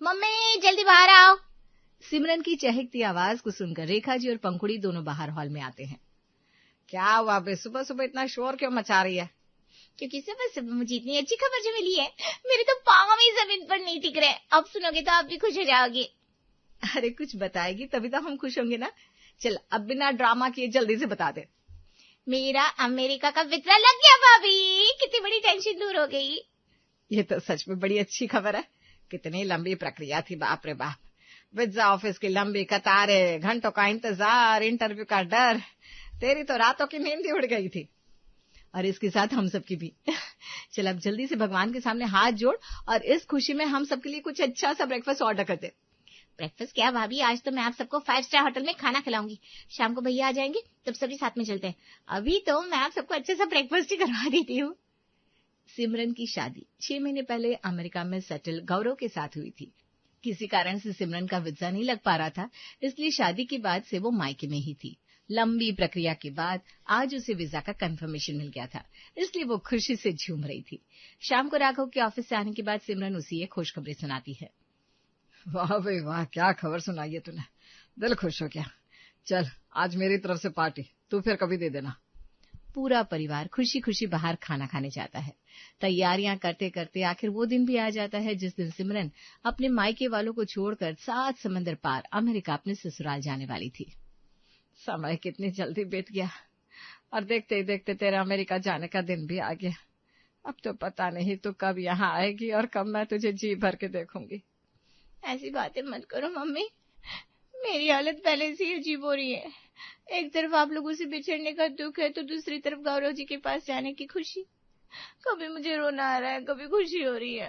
Mummy जल्दी बाहर आओ। सिमरन की चहकती आवाज को सुनकर रेखा जी और पंखुड़ी दोनों बाहर हॉल में आते हैं। क्या हुआ बे, सुबह सुबह इतना शोर क्यों मचा रही है? क्योंकि सुबह सुबह मुझे इतनी अच्छी खबर जो मिली है, मेरे तो पाँव ही जमीन पर नहीं टिक रहे। अब सुनोगे तो आप भी खुश हो जाओगे। अरे कुछ बताएगी तभी तो हम खुश होंगे ना। चल अब बिना ड्रामा किए जल्दी से बता दे। मेरा अमेरिका का वीजा लग गया भाभी, कितनी बड़ी टेंशन दूर हो गई। ये तो सच में बड़ी अच्छी खबर है। कितनी लंबी प्रक्रिया थी, बाप रे बाप। वीजा ऑफिस की लंबी कतारें, घंटों का इंतजार, इंटरव्यू का डर। तेरी तो रातों की नींद ही उड़ गई थी, और इसके साथ हम सबकी भी। चल अब जल्दी से भगवान के सामने हाथ जोड़ और इस खुशी में हम सबके लिए कुछ अच्छा सा ब्रेकफास्ट ऑर्डर कर दे। ब्रेकफास्ट क्या भाभी, आज तो मैं आप सबको 5 स्टार होटल में खाना खिलाऊंगी। शाम को भैया आ जाएंगे तब सभी साथ में चलते हैं। अभी तो मैं आप सबको अच्छा सा ब्रेकफास्ट ही करवा देती हूँ। सिमरन की शादी 6 महीने पहले अमेरिका में सेटल गौरव के साथ हुई थी। किसी कारण से सिमरन का वीजा नहीं लग पा रहा था, इसलिए शादी के बाद से वो मायके में ही थी। लंबी प्रक्रिया के बाद आज उसे वीजा का कंफर्मेशन मिल गया था, इसलिए वो खुशी से झूम रही थी। शाम को राघव के ऑफिस से आने के बाद सिमरन उसे ये खुशखबरी सुनाती है। वाह भाई वाह, क्या खबर सुनाई है तूने, दिल खुश हो गया। चल आज मेरी तरफ से पार्टी, तू फिर कभी दे देना। पूरा परिवार खुशी खुशी बाहर खाना खाने जाता है। तैयारियां करते करते आखिर वो दिन भी आ जाता है जिस दिन सिमरन अपने मायके वालों को छोड़कर 7 समंदर पार अमेरिका अपने ससुराल जाने वाली थी। समय कितनी जल्दी बीत गया, और देखते ही देखते तेरा अमेरिका जाने का दिन भी आ गया। अब तो पता नहीं तू कब यहाँ आएगी और कब मैं तुझे जी भर के देखूंगी। ऐसी बातें मत करो मम्मी, मेरी हालत पहले से ही अजीब हो रही है। एक तरफ आप लोगों से बिछड़ने का दुख है तो दूसरी तरफ गौरव जी के पास जाने की खुशी। कभी मुझे रोना आ रहा है, कभी खुशी हो रही है।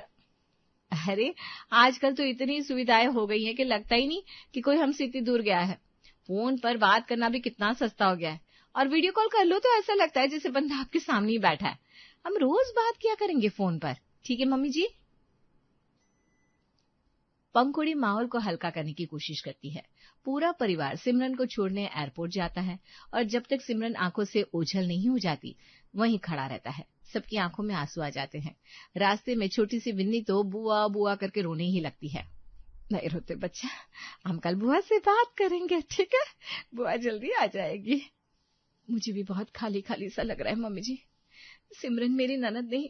अरे आजकल तो इतनी सुविधाएं हो गई हैं कि लगता ही नहीं कि कोई हमसे इतनी दूर गया है। फोन पर बात करना भी कितना सस्ता हो गया है, और वीडियो कॉल कर लो तो ऐसा लगता है जैसे बंदा आपके सामने ही बैठा है। हम रोज बात किया करेंगे फोन पर, ठीक है मम्मी जी? पंखुड़ी माहौल को हल्का करने की कोशिश करती है। पूरा परिवार सिमरन को छोड़ने एयरपोर्ट जाता है, और जब तक सिमरन आंखों से ओझल नहीं हो जाती वहीं खड़ा रहता है। सबकी आंखों में आंसू आ जाते हैं। रास्ते में छोटी सी विन्नी तो बुआ बुआ करके रोने ही लगती है। नहीं रोते बच्चा, हम कल बुआ से बात करेंगे, ठीक है? बुआ जल्दी आ जाएगी। मुझे भी बहुत खाली खाली सा लग रहा है मम्मी जी। सिमरन मेरी ननद नहीं,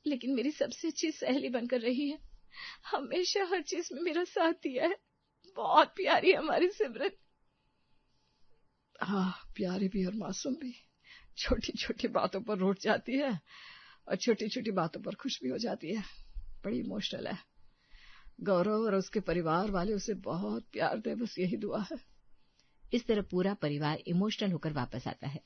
लेकिन मेरी सबसे अच्छी सहेली बनकर रही है। हमेशा हर चीज में मेरा साथ दिया है। बहुत प्यारी है हमारी सिमरन। हाँ, प्यारी भी और मासूम भी। छोटी छोटी बातों पर रूठ जाती है और छोटी छोटी बातों पर खुश भी हो जाती है। बड़ी इमोशनल है। गौरव और उसके परिवार वाले उसे बहुत प्यार दे, बस यही दुआ है। इस तरह पूरा परिवार इमोशनल होकर वापस आता है।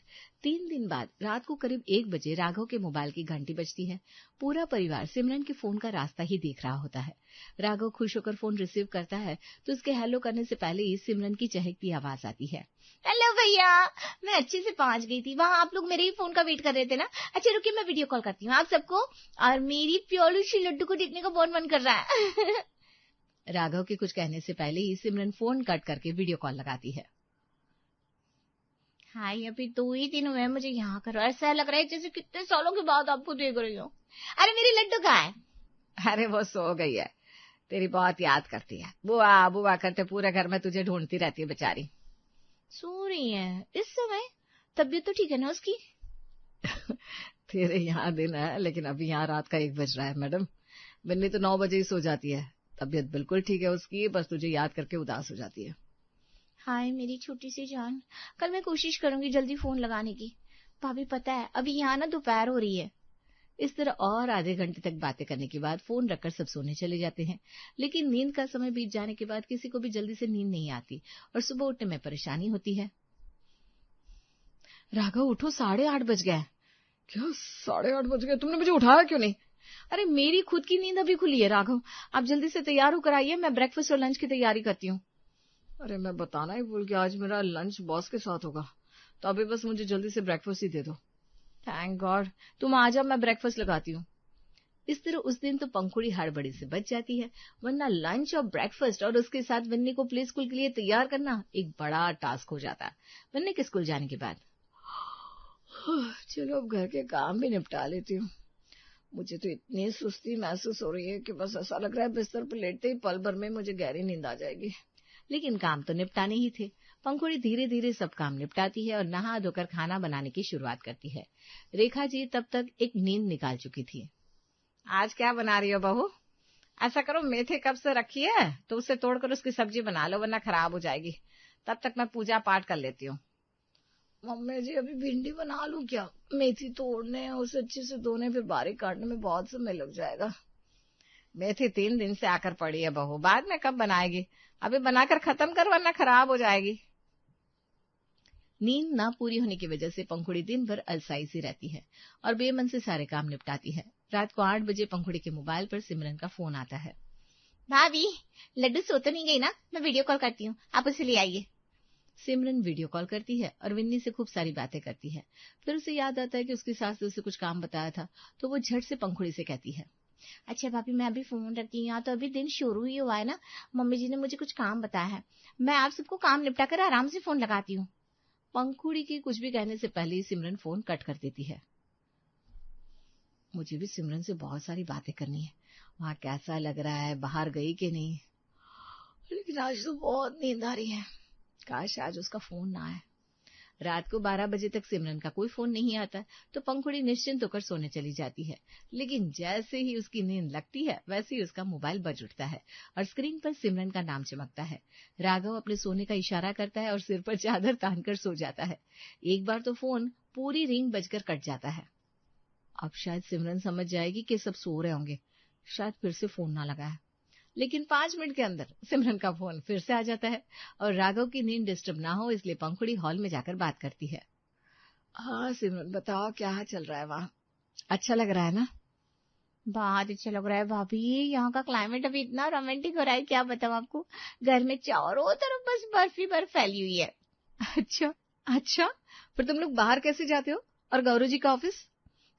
3 दिन बाद रात को करीब 1 बजे राघव के मोबाइल की घंटी बजती है। पूरा परिवार सिमरन के फोन का रास्ता ही देख रहा होता है। राघव खुश होकर फोन रिसीव करता है तो उसके हेलो करने से पहले ही सिमरन की चहकती आवाज आती है। हेलो भैया, मैं अच्छे से पहुंच गई थी। वहां आप लोग मेरे ही फोन का वेट कर रहे थे ना? अच्छा रुकिए, मैं वीडियो कॉल करती हूँ आप सबको। और मेरी प्यारी सी लड्डू को देखने का बहुत मन कर रहा है। राघव के कुछ कहने से पहले ही सिमरन फोन कट करके वीडियो कॉल लगाती है। हाय, अभी 2 ही दिन हुए मुझे यहाँ कर, ऐसा लग रहा है जैसे कितने सालों के बाद आपको देख रही हूँ। अरे मेरी लड्डू कहाँ है? अरे वो सो गई है, तेरी बहुत याद करती है। बुआ बुआ करते पूरे घर में तुझे ढूंढती रहती है बेचारी। सो रही है इस समय? तबीयत तो ठीक है ना उसकी? तेरे यहाँ दिन है, लेकिन अभी यहाँ रात का 1 बज रहा है मैडम। बिन्नी तो 9 बजे ही सो जाती है। तबीयत बिल्कुल ठीक है उसकी, बस तुझे याद करके उदास हो जाती है। हाय मेरी छोटी सी जान, कल मैं कोशिश करूंगी जल्दी फोन लगाने की। भाभी पता है अभी यहाँ ना दोपहर हो रही है। इस तरह और आधे घंटे तक बातें करने के बाद फोन रखकर सब सोने चले जाते हैं। लेकिन नींद का समय बीत जाने के बाद किसी को भी जल्दी से नींद नहीं आती और सुबह उठने में परेशानी होती है। राघव उठो, 8:30 बज गए। क्या 8:30 बज गए? तुमने मुझे उठाया क्यों नहीं? अरे मेरी खुद की नींद अभी खुली है राघव, आप जल्दी से तैयार होकर आइए, मैं ब्रेकफास्ट और लंच की तैयारी करती हूँ। अरे मैं बताना ही भूल गया, आज मेरा लंच बॉस के साथ होगा, तो अभी बस मुझे जल्दी से ब्रेकफास्ट ही दे दो। थैंक गॉड, तुम आ जाओ, मैं ब्रेकफास्ट लगाती हूँ। इस तरह उस दिन तो पंखुड़ी हड़बड़ी से बच जाती है, वरना लंच और ब्रेकफास्ट और उसके साथ विन्नी को प्ले स्कूल के लिए तैयार करना एक बड़ा टास्क हो जाता है। विन्नी के स्कूल जाने के बाद चलो अब घर के काम भी निपटा लेती हूँ। मुझे तो इतनी सुस्ती महसूस हो रही है कि बस ऐसा लग रहा है बिस्तर पर लेटते ही पल भर में मुझे गहरी नींद आ जाएगी। लेकिन काम तो निपटाने ही थे। पंखुड़ी धीरे धीरे सब काम निपटाती है और नहा धोकर खाना बनाने की शुरुआत करती है। रेखा जी तब तक एक नींद निकाल चुकी थी। आज क्या बना रही हो बहू? ऐसा करो, मेथे कब से रखी है तो उसे तोड़कर उसकी सब्जी बना लो, वरना खराब हो जाएगी। तब तक मैं पूजा पाठ कर लेती हूँ। मम्मी जी, अभी भिंडी बना लूं क्या? मेथी तोड़ने और उसे अच्छे से धोने फिर बारीक काटने में बहुत समय लग जाएगा। मेथी 3 दिन से आकर पड़ी है बहू, बाद में कब बनाएगी? अभी बनाकर खत्म कर, वरना खराब हो जाएगी। नींद ना पूरी होने की वजह से पंखुड़ी दिन भर अलसाई सी रहती है और बेमन से सारे काम निपटाती है। रात को 8 बजे पंखुड़ी के मोबाइल पर सिमरन का फोन आता है। भाभी, लड्डू सो तो नहीं गई ना? मैं वीडियो कॉल करती हूँ, आप उसे ले आइए। सिमरन वीडियो कॉल करती है और विन्नी से खूब सारी बातें करती है। फिर उसे याद आता है कि उसकी सास ने उसे कुछ काम बताया था, तो वो झट से पंखुड़ी से कहती है, अच्छा भाभी, मैं अभी फोन रखती हूँ, यहाँ तो अभी दिन शुरू ही हुआ है ना, मम्मी जी ने मुझे कुछ काम बताया है, मैं आप सबको काम निपटा कर आराम से फोन लगाती हूँ। पंखुड़ी की कुछ भी कहने से पहले ही सिमरन फोन कट कर देती है। मुझे भी सिमरन से बहुत सारी बातें करनी है, वहां कैसा लग रहा है, बाहर गई कि नहीं, लेकिन आज तो बहुत नींद आ रही है। काश आज उसका फोन ना आए। रात को 12 बजे तक सिमरन का कोई फोन नहीं आता तो पंखुड़ी निश्चिंत होकर सोने चली जाती है। लेकिन जैसे ही उसकी नींद लगती है वैसे ही उसका मोबाइल बज उठता है और स्क्रीन पर सिमरन का नाम चमकता है। राघव अपने सोने का इशारा करता है और सिर पर चादर तानकर सो जाता है। एक बार तो फोन पूरी रिंग बजकर कट जाता है। अब शायद सिमरन समझ जाएगी कि सब सो रहे होंगे, शायद फिर से फोन ना लगा है। लेकिन 5 मिनट के अंदर सिमरन का फोन फिर से आ जाता है और राघव की नींद डिस्टर्ब ना हो इसलिए पंखुड़ी हॉल में जाकर बात करती है। हाँ सिमरन, बताओ क्या चल रहा है वहाँ? अच्छा लग रहा है ना? बहुत अच्छा लग रहा है भाभी, यहाँ का क्लाइमेट अभी इतना रोमांटिक हो रहा है, क्या बताऊँ आपको। घर में चारों तरफ बस बर्फ ही बर्फ फैली हुई है। अच्छा, फिर तुम लोग बाहर कैसे जाते हो? और गौरव जी का ऑफिस?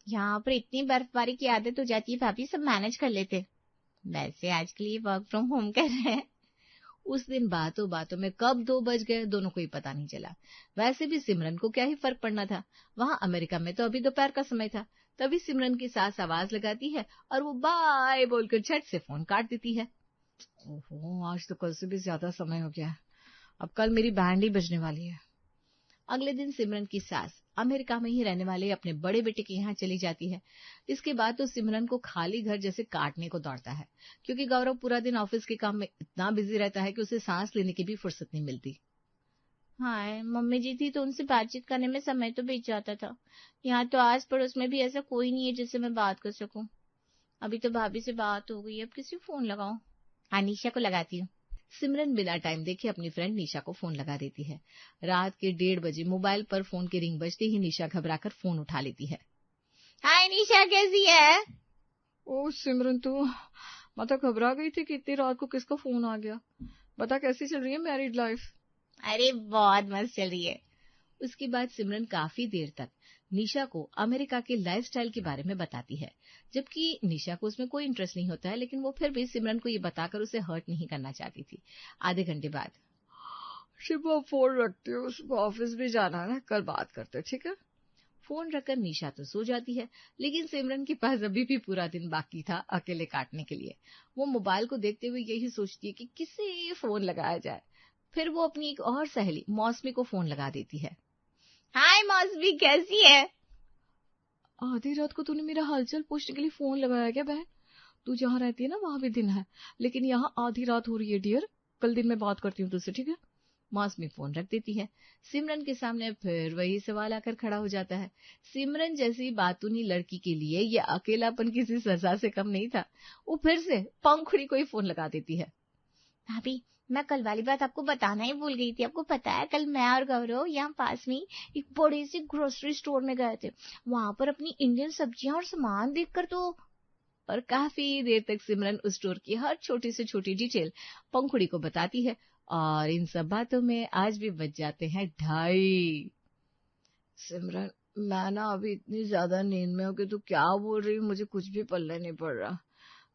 यहाँ पर इतनी बर्फबारी की आदत हो जाती है भाभी, सब मैनेज कर लेते। वैसे आज के लिए वर्क फ्रॉम होम कर रहे हैं। उस दिन बातों बातों में कब 2 बज गए दोनों को ही पता नहीं चला। वैसे भी सिमरन को क्या ही फर्क पड़ना था, वहां अमेरिका में तो अभी दोपहर का समय था। तभी सिमरन की सास आवाज लगाती है और वो बाय बोलकर झट से फोन काट देती है। ओहो, आज तो कल से भी ज्यादा समय हो गया, अब कल मेरी बैंड ही बजने वाली है। अगले दिन सिमरन की सास अमेरिका में ही रहने वाले अपने बड़े बेटे के यहाँ चली जाती है। इसके बाद तो सिमरन को खाली घर जैसे काटने को दौड़ता है, क्योंकि गौरव पूरा दिन ऑफिस के काम में इतना बिजी रहता है कि उसे सांस लेने की भी फुर्सत नहीं मिलती। हाँ, मम्मी जी थी तो उनसे बातचीत करने में समय तो बीत जाता था। यहाँ तो आस पड़ोस में भी ऐसा कोई नहीं है जिससे मैं बात कर सकूं। अभी तो भाभी से बात हो गई, अब किसी फोन लगाऊं? हाँ, निशा को लगाती हूँ। सिमरन बिना टाइम देखे अपनी फ्रेंड निशा को फोन लगा देती है। रात के 1:30 बजे मोबाइल पर फोन की रिंग बजते ही निशा घबराकर फोन उठा लेती है। हाय निशा, कैसी है? ओ सिमरन, तू मैं तो घबरा गई थी कि इतनी रात को किसका फोन आ गया। बता कैसी चल रही है मैरिड लाइफ? अरे बहुत मस्त चल रही है। उसके बाद सिमरन काफी देर तक निशा को अमेरिका के लाइफस्टाइल के बारे में बताती है, जबकि निशा को उसमें कोई इंटरेस्ट नहीं होता है, लेकिन वो फिर भी सिमरन को ये बताकर उसे हर्ट नहीं करना चाहती थी। आधे घंटे बाद, शिवा फोन रखती हूँ, सुबह ऑफिस भी जाना है ना, कल बात करते, ठीक है? फोन रखकर निशा तो सो जाती है, लेकिन सिमरन के पास अभी भी पूरा दिन बाकी था अकेले काटने के लिए। वो मोबाइल को देखते हुए यही सोचती है कि किसे फोन लगाया जाए। फिर वो अपनी एक और सहेली मौसमी को फोन लगा देती है। हाय मौसमी, कैसी है? आधी रात को तूने मेरा हालचाल पूछने के लिए फोन लगाया क्या बहन? तू जहाँ रहती है ना वहां भी दिन है, लेकिन यहाँ आधी रात हो रही है डियर। कल दिन में बात करती हूँ तुझसे, ठीक है? मौसमी फोन रख देती है। सिमरन के सामने फिर वही सवाल आकर खड़ा हो जाता है। सिमरन जैसी बातूनी लड़की के लिए ये अकेलापन किसी सजा से कम नहीं था। वो फिर से पंखुड़ी को ही फोन लगा देती है। भाभी, मैं कल वाली बात आपको बताना ही भूल गई थी। आपको पता है, कल मैं और गौरव यहाँ पास में एक बड़े से ग्रोसरी स्टोर में गए थे। वहां पर अपनी इंडियन सब्जियां और सामान देखकर तो... और काफी देर तक सिमरन उस स्टोर की हर छोटी से छोटी डिटेल पंखुड़ी को बताती है और इन सब बातों में आज भी बज जाते हैं 2:30। सिमरन, मैं ना अभी इतनी ज्यादा नींद में हूँ कि तू क्या बोल रही है मुझे कुछ भी पल्ले नहीं पड़ रहा।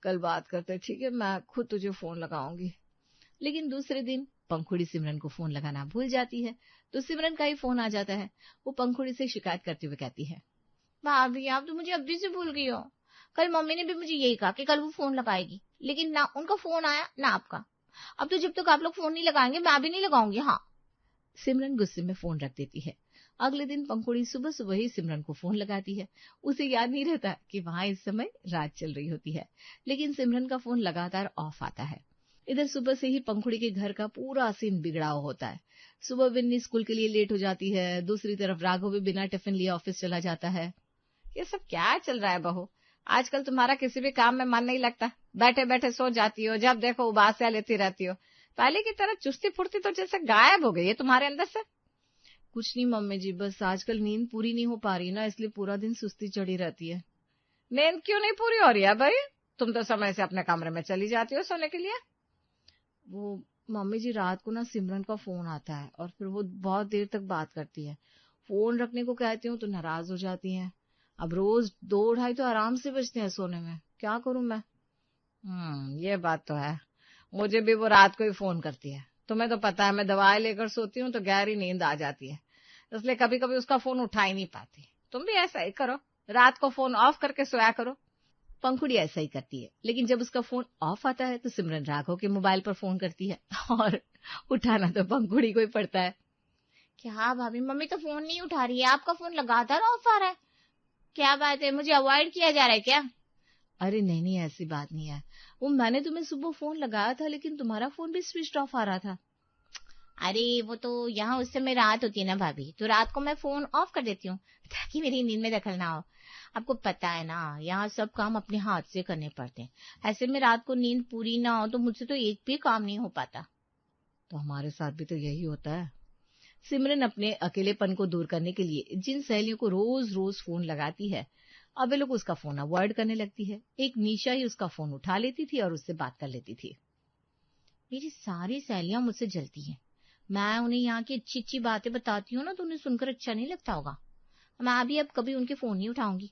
कल बात करते, ठीक है? मैं खुद तुझे फोन लगाऊंगी। लेकिन दूसरे दिन पंखुड़ी सिमरन को फोन लगाना भूल जाती है, तो सिमरन का ही फोन आ जाता है। वो पंखुड़ी से शिकायत करते हुए कहती है, भाभी आप तो मुझे अभी से भूल गई हो। कल मम्मी ने भी मुझे यही कहा कि कल वो फोन लगाएगी, लेकिन ना उनका फोन आया ना आपका। अब तो जब तक आप लोग फोन नहीं लगाएंगे मैं भी नहीं लगाऊंगी। हाँ। सिमरन गुस्से में फोन रख देती है। अगले दिन पंखुड़ी सुबह सुबह ही सिमरन को फोन लगाती है। उसे याद नहीं रहता कि वहां इस समय रात चल रही होती है, लेकिन सिमरन का फोन लगातार ऑफ आता है। इधर सुबह से ही पंखुड़ी के घर का पूरा सीन बिगड़ा होता है। सुबह विन्नी स्कूल के लिए लेट हो जाती है, दूसरी तरफ राघव भी बिना टिफिन लिए ऑफिस चला जाता है। ये सब क्या चल रहा है बहू? आजकल तुम्हारा किसी भी काम में मन नहीं लगता, बैठे बैठे सो जाती हो, जब देखो उबासियां लेती रहती हो। पहले की तरह चुस्ती फुर्ती तो जैसे गायब हो गई है तुम्हारे अंदर से। कुछ नहीं मम्मी जी, बस आजकल नींद पूरी नहीं हो पा रही ना, इसलिए पूरा दिन सुस्ती चढ़ी रहती है। नींद क्यों नहीं पूरी हो रही है भाई? तुम तो समय से अपने कमरे में चली जाती हो सोने के लिए। वो मम्मी जी, रात को ना सिमरन का फोन आता है और फिर वो बहुत देर तक बात करती है। फोन रखने को कहती हूँ तो नाराज हो जाती हैं। अब रोज 2-2:30 तो आराम से बजते हैं सोने में, क्या करूं मैं? ये बात तो है, मुझे भी वो रात को ही फोन करती है। तुम्हें तो पता है मैं दवाई लेकर सोती हूँ तो गहरी नींद आ जाती है, इसलिए कभी कभी उसका फोन उठा ही नहीं पाती। तुम भी ऐसा ही करो, रात को फोन ऑफ करके सोया करो। पंखुड़ी ऐसा ही करती है, लेकिन जब उसका फोन ऑफ आता है तो सिमरन राघव के मोबाइल पर फोन करती है और उठाना तो पंखुड़ी को ही पड़ता है। क्या भाभी, मम्मी तो फोन नहीं उठा रही है, आपका फोन लगातार ऑफ आ रहा है, क्या बात है? मुझे अवॉइड किया जा रहा है क्या? अरे नहीं नहीं, ऐसी बात नहीं है। वो मैंने तुम्हें सुबह फोन लगाया था, लेकिन तुम्हारा फोन भी स्विच ऑफ आ रहा था। अरे वो तो यहाँ उस समय रात होती है ना भाभी, तो रात को मैं फोन ऑफ कर देती हूँ ताकि मेरी नींद में दखल ना हो। आपको पता है ना, यहाँ सब काम अपने हाथ से करने पड़ते हैं। ऐसे में रात को नींद पूरी ना हो तो मुझसे तो एक भी काम नहीं हो पाता। तो हमारे साथ भी तो यही होता है। सिमरन अपने अकेलेपन को दूर करने के लिए जिन सहेलियों को रोज रोज फोन लगाती है, अब वे लोग उसका फोन अवॉइड करने लगती है। एक निशा ही उसका फोन उठा लेती थी और उससे बात कर लेती थी। मेरी सारी सहेलियां मुझसे जलती हैं। मैं उन्हें यहाँ की अच्छी अच्छी बातें बताती हूँ ना, तो उन्हें सुनकर अच्छा नहीं लगता होगा। मैं भी अब कभी उनके फोन नहीं उठाऊंगी।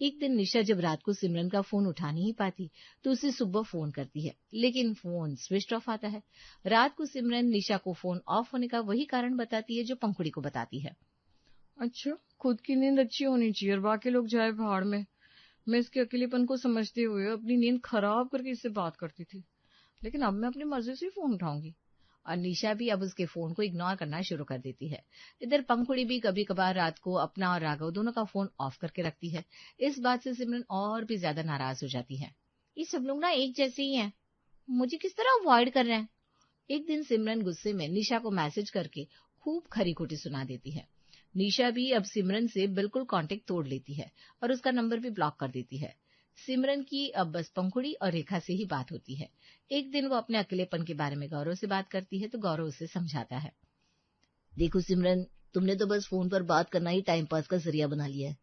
एक दिन निशा जब रात को सिमरन का फोन उठा नहीं पाती तो उसे सुबह फोन करती है, लेकिन फोन स्विच ऑफ आता है। रात को सिमरन निशा को फोन ऑफ होने का वही कारण बताती है जो पंखुड़ी को बताती है। अच्छा, खुद की नींद अच्छी होनी चाहिए और बाकी लोग जाए भाड़ में। मैं इसके अकेलेपन को समझते हुए अपनी नींद खराब करके इससे बात करती थी, लेकिन अब मैं अपनी मर्जी से फोन उठाऊंगी। और निशा भी अब उसके फोन को इग्नोर करना शुरू कर देती है। इधर पंखुड़ी भी कभी कभार रात को अपना और राघव दोनों का फोन ऑफ करके रखती है। इस बात से सिमरन और भी ज्यादा नाराज हो जाती है। ये सब लोग ना एक जैसे ही हैं, मुझे किस तरह अवॉइड कर रहे हैं। एक दिन सिमरन गुस्से में निशा को मैसेज करके खूब खरी खोटी सुना देती है। निशा भी अब सिमरन से बिल्कुल कांटेक्ट तोड़ लेती है और उसका नंबर भी ब्लॉक कर देती है। सिमरन की अब बस पंखुड़ी और रेखा से ही बात होती है। एक दिन वो अपने अकेलेपन के बारे में गौरव से बात करती है तो गौरव उसे समझाता है। देखो सिमरन, तुमने तो बस फोन पर बात करना ही टाइम पास का जरिया बना लिया है।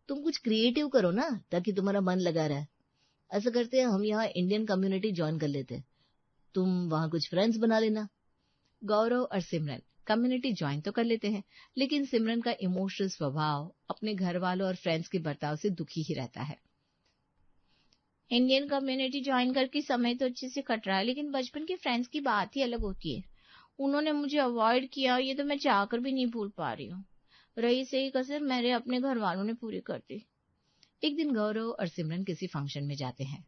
तुम कुछ क्रिएटिव करो ना, ताकि तुम्हारा मन लगा रहे। ऐसा करते हैं, हम यहाँ इंडियन कम्युनिटी ज्वाइन कर लेते हैं, तुम वहां कुछ फ्रेंड्स बना लेना। गौरव और सिमरन कम्युनिटी ज्वाइन तो कर लेते हैं, लेकिन सिमरन का इमोशनल स्वभाव अपने घर वालों और फ्रेंड्स के बर्ताव से दुखी ही रहता है। इंडियन कम्युनिटी ज्वाइन करके समय तो अच्छे से कट रहा है, लेकिन बचपन के फ्रेंड्स की बात ही अलग होती है। उन्होंने मुझे अवॉइड किया, ये तो मैं चाहकर भी नहीं भूल पा रही हूँ। रही सही कसर मेरे अपने घर वालों ने पूरी कर दी। एक दिन गौरव और सिमरन किसी फंक्शन में जाते हैं।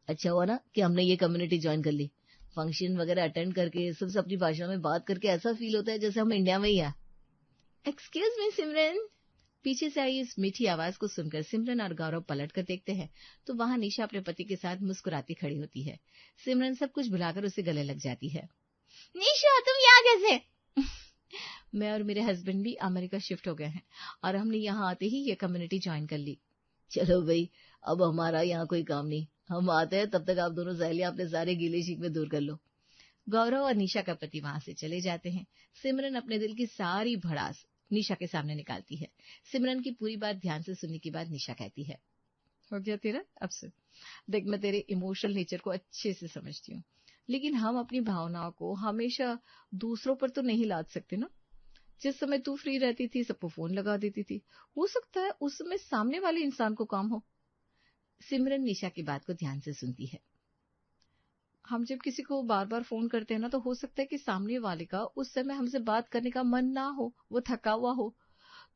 अच्छा हुआ ना कि हमने ये कम्युनिटी ज्वाइन कर ली। फंक्शन वगैरह अटेंड करके सबसे अपनी भाषा में बात करके ऐसा फील होता है जैसे हम इंडिया में ही हैं। एक्सक्यूज मी सिमरन। पीछे से आई इस मीठी आवाज को सुनकर सिमरन और गौरव पलट कर देखते हैं तो वहां निशा अपने पति के साथ मुस्कुराती खड़ी होती है। सिमरन सब कुछ भुलाकर उसे गले लग जाती है। निशा, तुम यहाँ कैसे? मैं और मेरे हस्बैंड भी अमेरिका शिफ्ट हो गए हैं और हमने यहाँ आते ही ये कम्युनिटी ज्वाइन कर ली। चलो भाई, अब हमारा यहाँ कोई काम नहीं, हम आते हैं, तब तक आप दोनों सहेलियां अपने सारे गीले शिकवे दूर कर लो। गौरव और निशा का पति वहां से चले जाते हैं। सिमरन अपने दिल की सारी भड़ास निशा के सामने निकालती है। सिमरन की पूरी बात ध्यान से सुनने के बाद निशा कहती है, हो गया तेरा अब से। देख, मैं तेरे इमोशनल नेचर को अच्छे से समझती हूँ, लेकिन हम अपनी भावनाओं को हमेशा दूसरों पर तो नहीं लाद सकते ना। जिस समय तू फ्री रहती थी सबको फोन लगा देती थी, हो सकता है उस समय सामने वाले इंसान को काम हो। सिमरन निशा की बात को ध्यान से सुनती है। हम जब किसी को बार बार फोन करते हैं ना, तो हो सकता है कि सामने वाले का उस समय हमसे बात करने का मन ना हो, वो थका हुआ हो,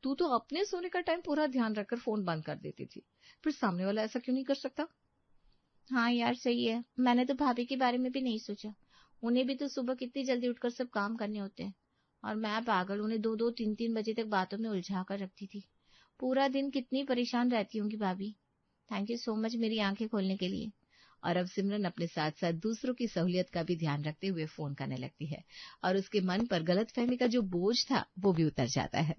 तू तो अपने सोने का टाइम पूरा ध्यान रखकर फोन बंद कर देती थी, फिर सामने वाला ऐसा क्यों नहीं कर सकता? हाँ यार सही है, मैंने तो भाभी के बारे में भी नहीं सोचा। उन्हें भी तो सुबह कितनी जल्दी उठकर सब काम करने होते हैं, और मैं पागल उन्हें 2-2 3-3 बजे तक बातों में उलझा कर रखती थी। पूरा दिन कितनी परेशान रहती होंगी भाभी। थैंक यू सो मच मेरी आंखें खोलने के लिए। और अब सिमरन अपने साथ साथ दूसरों की सहूलियत का भी ध्यान रखते हुए फोन करने लगती है, और उसके मन पर गलतफहमी का जो बोझ था वो भी उतर जाता है।